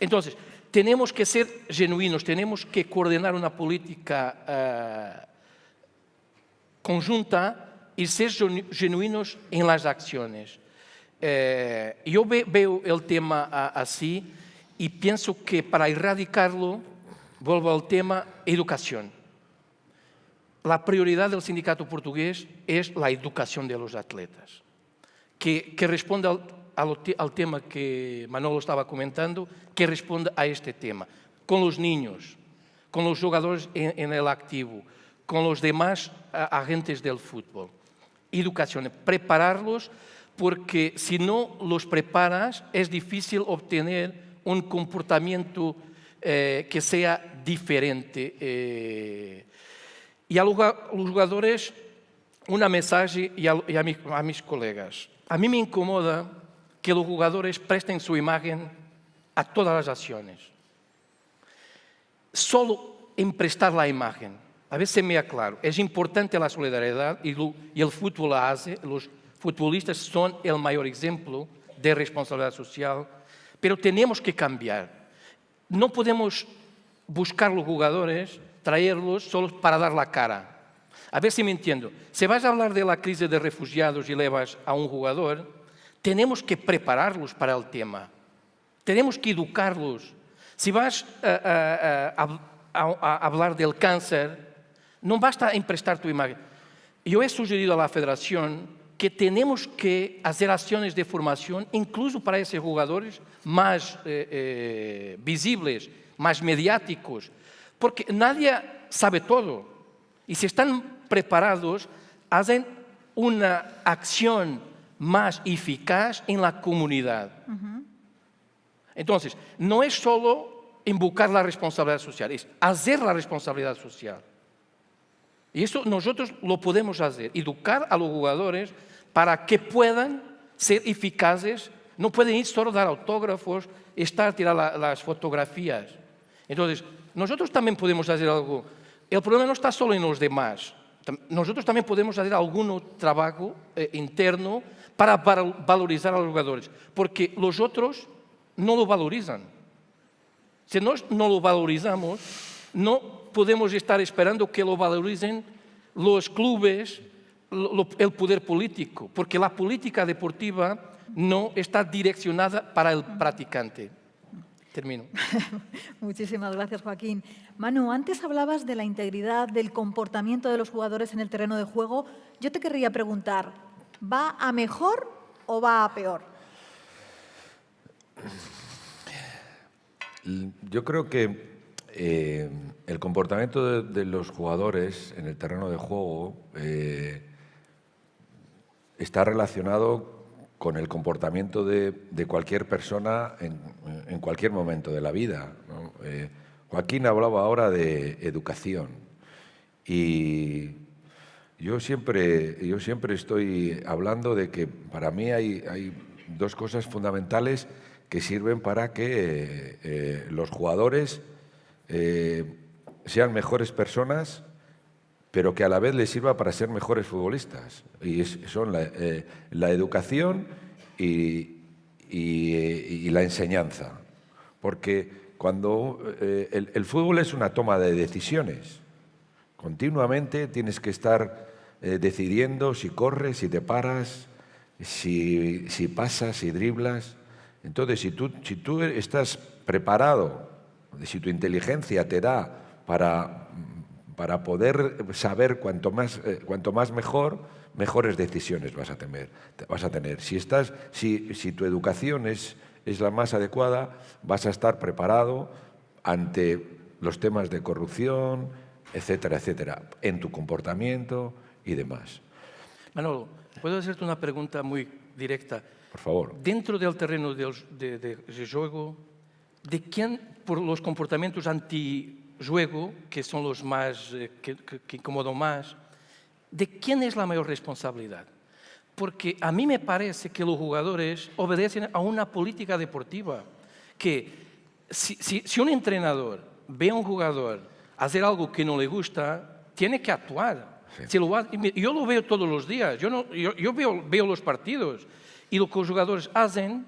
Entonces, tenemos que ser genuinos, tenemos que coordinar una política conjunta y ser genuinos en las acciones. Yo veo el tema así y pienso que para erradicarlo, vuelvo al tema educación. La prioridad del sindicato portugués es la educación de los atletas, que responde al tema que Manolo estaba comentando, que responde a este tema, con los niños, con los jugadores en el activo, con los demás agentes del fútbol. Educación, prepararlos, porque si no los preparas es difícil obtener un comportamiento que sea diferente. Y a los jugadores, una mensaje y a mis colegas. A mí me incomoda que los jugadores presten su imagen a todas las acciones. Solo en prestar la imagen. A ver si me aclaro. Es importante la solidaridad y el fútbol la hace. Los futbolistas son el mayor ejemplo de responsabilidad social, pero tenemos que cambiar. No podemos buscar los jugadores, traerlos solo para dar la cara. A ver si me entiendo. Si vas a hablar de la crisis de refugiados y llevas a un jugador, tenemos que prepararlos para el tema. Tenemos que educarlos. Si vas a hablar del cáncer, no basta en prestar tu imagen. Yo he sugerido a la federación que tenemos que hacer acciones de formación, incluso para esos jugadores más visibles, más mediáticos, porque nadie sabe todo. Y si están preparados, hacen una acción más eficaz en la comunidad. Entonces, no es solo invocar la responsabilidad social, es hacer la responsabilidad social. Y eso nosotros lo podemos hacer, educar a los jugadores para que puedan ser eficaces. No pueden ir solo a dar autógrafos, tirar las fotografías. Entonces, nosotros también podemos hacer algo. El problema no está solo en los demás. Nosotros también podemos hacer algún trabajo interno para valorizar a los jugadores, porque los otros no lo valorizan. Si no lo valorizamos, no podemos estar esperando que lo valoricen los clubes, el poder político, porque la política deportiva no está direccionada para el practicante. Termino. Muchísimas gracias, Joaquín. Manu, antes hablabas de la integridad, del comportamiento de los jugadores en el terreno de juego. Yo te querría preguntar, ¿va a mejor o va a peor? Yo creo que el comportamiento de los jugadores en el terreno de juego está relacionado con el comportamiento de cualquier persona en cualquier momento de la vida, ¿no? Joaquín hablaba ahora de educación y yo siempre estoy hablando de que para mí hay dos cosas fundamentales que sirven para que los jugadores sean mejores personas, pero que a la vez les sirva para ser mejores futbolistas. Y son la educación y la enseñanza. Porque cuando el fútbol es una toma de decisiones, continuamente tienes que estar decidiendo si corres, si te paras, si pasas, si driblas. Entonces, si tú estás preparado, si tu inteligencia te da para poder saber cuanto más mejor, mejores decisiones vas a tener. Si tu educación es la más adecuada, vas a estar preparado ante los temas de corrupción, etcétera, etcétera, en tu comportamiento y demás. Manolo, ¿puedo hacerte una pregunta muy directa? Por favor. Dentro del terreno de juego, ¿de quién, por los comportamientos anti-juego, que son los más, que incomodan más, de quién es la mayor responsabilidad? Porque a mí me parece que los jugadores obedecen a una política deportiva, que si un entrenador ve a un jugador hacer algo que no le gusta, tiene que actuar. Sí. Yo lo veo todos los días, yo veo los partidos y lo que los jugadores hacen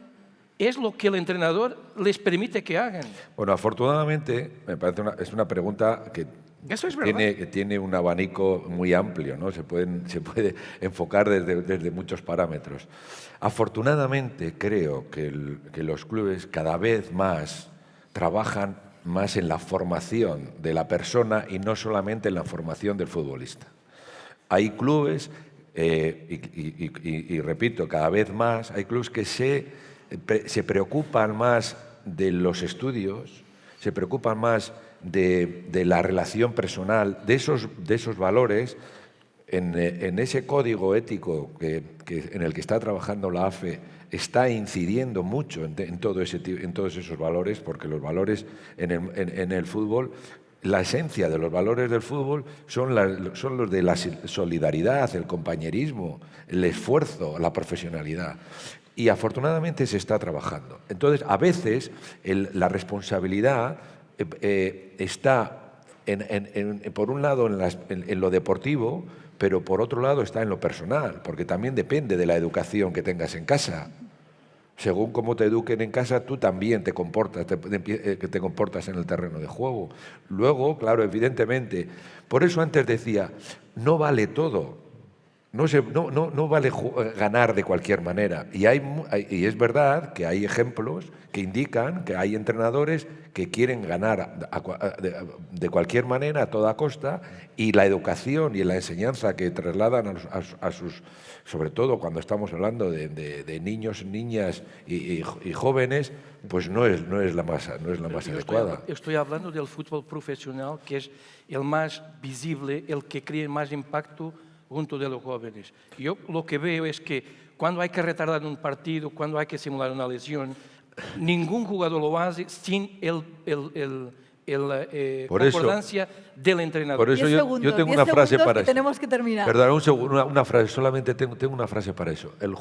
es lo que el entrenador les permite que hagan. Bueno, afortunadamente, me parece es una pregunta que tiene un abanico muy amplio, ¿no? Se puede enfocar desde muchos parámetros. Afortunadamente, creo que los clubes cada vez más trabajan más en la formación de la persona y no solamente en la formación del futbolista. Hay clubes, y repito, cada vez más, hay clubes que se preocupan más de los estudios, se preocupan más de la relación personal, de esos valores, en ese código ético en el que está trabajando la AFE, está incidiendo mucho en todos esos valores, porque los valores en el fútbol, la esencia de los valores del fútbol son los de la solidaridad, el compañerismo, el esfuerzo, la profesionalidad. Y afortunadamente se está trabajando. Entonces, a veces la responsabilidad está, por un lado, en lo deportivo, pero por otro lado está en lo personal, porque también depende de la educación que tengas en casa. Según cómo te eduquen en casa, tú también te comportas en el terreno de juego. Luego, claro, evidentemente, por eso antes decía, no vale todo. No vale ganar de cualquier manera. Y es verdad que hay ejemplos que indican que hay entrenadores que quieren ganar de cualquier manera, a toda costa, y la educación y la enseñanza que trasladan a sus, sobre todo cuando estamos hablando de niños, niñas y jóvenes, pues no es la más adecuada. Estoy hablando del fútbol profesional, que es el más visible, el que crea más impacto junto de los jóvenes. Yo lo que veo es que cuando hay que retardar un partido, cuando hay que simular una lesión, ningún jugador lo hace sin Por eso- concordancia del entrenador. Por eso 10 yo segundos, tengo 10 una frase segundos para que eso. tenemos que terminar. Perdón, un segundo, una frase, solamente tengo una frase para eso. El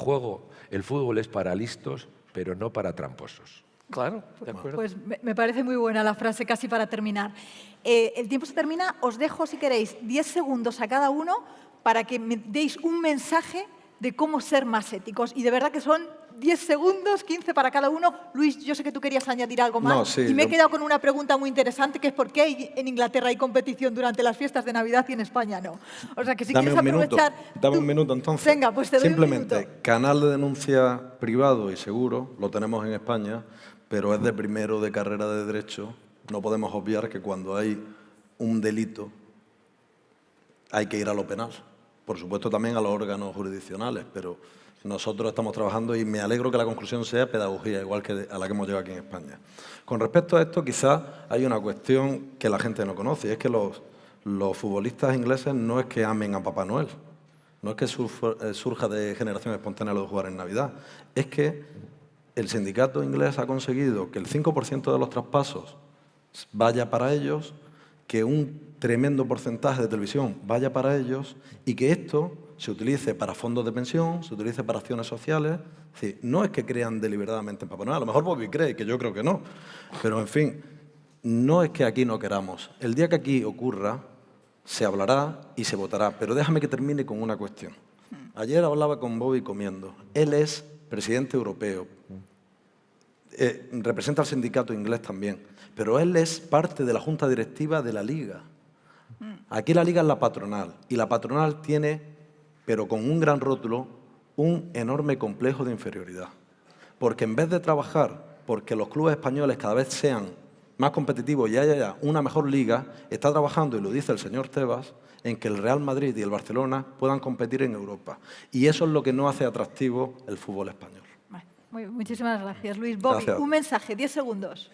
fútbol es para listos, pero no para tramposos. Claro, de acuerdo. Pues me parece muy buena la frase casi para terminar. El tiempo se termina, os dejo si queréis 10 segundos a cada uno para que me deis un mensaje de cómo ser más éticos. Y de verdad que son 10 segundos, 15 para cada uno. Luis, yo sé que tú querías añadir algo más. No, sí, y me he yo- quedado con una pregunta muy interesante, que es por qué en Inglaterra hay competición durante las fiestas de Navidad y en España no. O sea, que si Dame quieres un minuto, aprovechar... dame tú- un minuto entonces. Venga, pues te doy Simplemente, un minuto. canal de denuncia privado y seguro, lo tenemos en España, pero es de primero de carrera de Derecho. No podemos obviar que cuando hay un delito hay que ir a lo penal. Por supuesto también a los órganos jurisdiccionales, pero nosotros estamos trabajando y me alegro que la conclusión sea pedagogía, igual que a la que hemos llegado aquí en España. Con respecto a esto, quizás hay una cuestión que la gente no conoce, y es que los futbolistas ingleses no es que amen a Papá Noel, no es que surja de generación espontánea lo de jugar en Navidad, es que el sindicato inglés ha conseguido que el 5% de los traspasos vaya para ellos, que un tremendo porcentaje de televisión vaya para ellos y que esto se utilice para fondos de pensión, se utilice para acciones sociales. Es decir, no es que crean deliberadamente en Papá Noel, a lo mejor Bobby cree, que yo creo que no, pero en fin, no es que aquí no queramos. El día que aquí ocurra, se hablará y se votará, pero déjame que termine con una cuestión. Ayer hablaba con Bobby comiendo. Él es presidente europeo, representa al sindicato inglés también, pero él es parte de la junta directiva de la Liga. Aquí la Liga es la patronal, y la patronal tiene, pero con un gran rótulo, un enorme complejo de inferioridad. Porque en vez de trabajar porque los clubes españoles cada vez sean más competitivos y haya una mejor liga, está trabajando, y lo dice el señor Tebas, en que el Real Madrid y el Barcelona puedan competir en Europa. Y eso es lo que no hace atractivo el fútbol español. Vale, muchísimas gracias, Luis. Bobby, Gracias. un mensaje, 10 segundos.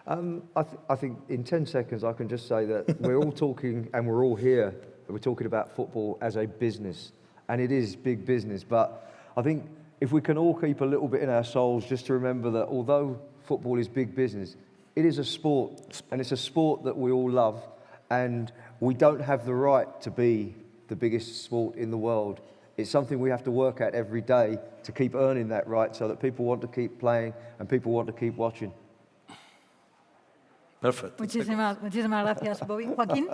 I think in 10 seconds I can just say that we're all talking and we're all here. We're talking about football as a business, and it is big business. But I think if we can all keep a little bit in our souls just to remember that although football is big business, it is a sport, and it's a sport that we all love, and we don't have the right to be the biggest sport in the world. It's something we have to work at every day to keep earning that right so that people want to keep playing and people want to keep watching. Perfecto. Muchísimas gracias, Bobby. Joaquín.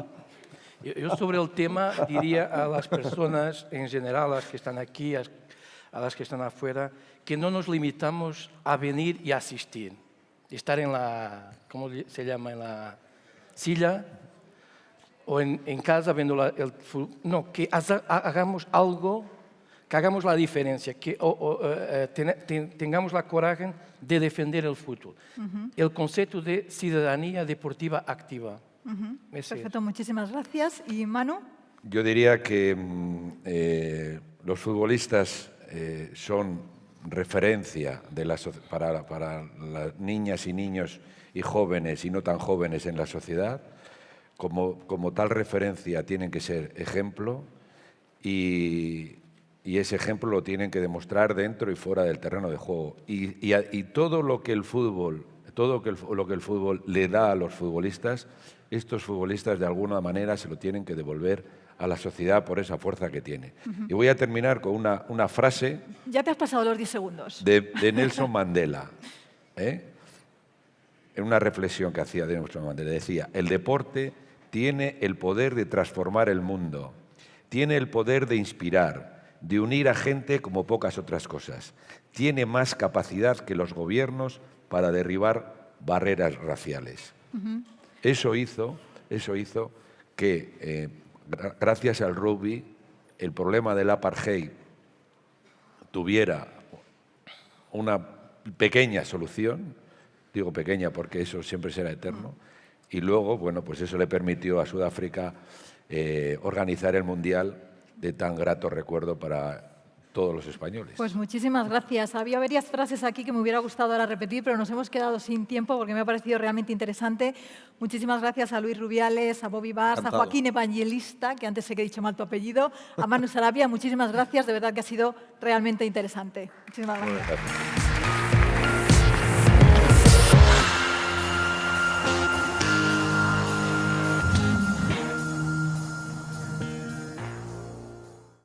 Yo sobre el tema diría a las personas en general, a las que están aquí, a las que están afuera, que no nos limitamos a venir y asistir. Estar en la, ¿cómo se llama? En la silla o en casa viendo el fútbol. No, que hagamos algo, que hagamos la diferencia, que tengamos la coraje de defender el fútbol. El concepto de ciudadanía deportiva activa. Ese es. Perfecto, muchísimas gracias. ¿Y Manu? Yo diría que los futbolistas son referencia para las niñas y niños y jóvenes y no tan jóvenes en la sociedad. Como tal referencia tienen que ser ejemplo y ese ejemplo lo tienen que demostrar dentro y fuera del terreno de juego. Y todo lo que el fútbol le da a los futbolistas, estos futbolistas de alguna manera se lo tienen que devolver a la sociedad por esa fuerza que tiene. Y voy a terminar con una frase Ya te has pasado los 10 segundos. de Nelson Mandela, en una reflexión que hacía de Nelson Mandela. Decía, el deporte tiene el poder de transformar el mundo, tiene el poder de inspirar, de unir a gente como pocas otras cosas. Tiene más capacidad que los gobiernos para derribar barreras raciales. Eso hizo que, gracias al rugby, el problema del apartheid tuviera una pequeña solución. Digo pequeña porque eso siempre será eterno. Y luego, bueno, pues eso le permitió a Sudáfrica organizar el Mundial de tan grato recuerdo para todos los españoles. Pues muchísimas gracias. Había varias frases aquí que me hubiera gustado ahora repetir, pero nos hemos quedado sin tiempo porque me ha parecido realmente interesante. Muchísimas gracias a Luis Rubiales, a Bobby Bars, a Encantado. Joaquín Evangelista, que antes sé que he dicho mal tu apellido, a Manu Sarabia. Muchísimas gracias, de verdad que ha sido realmente interesante. Muchísimas gracias. Gracias.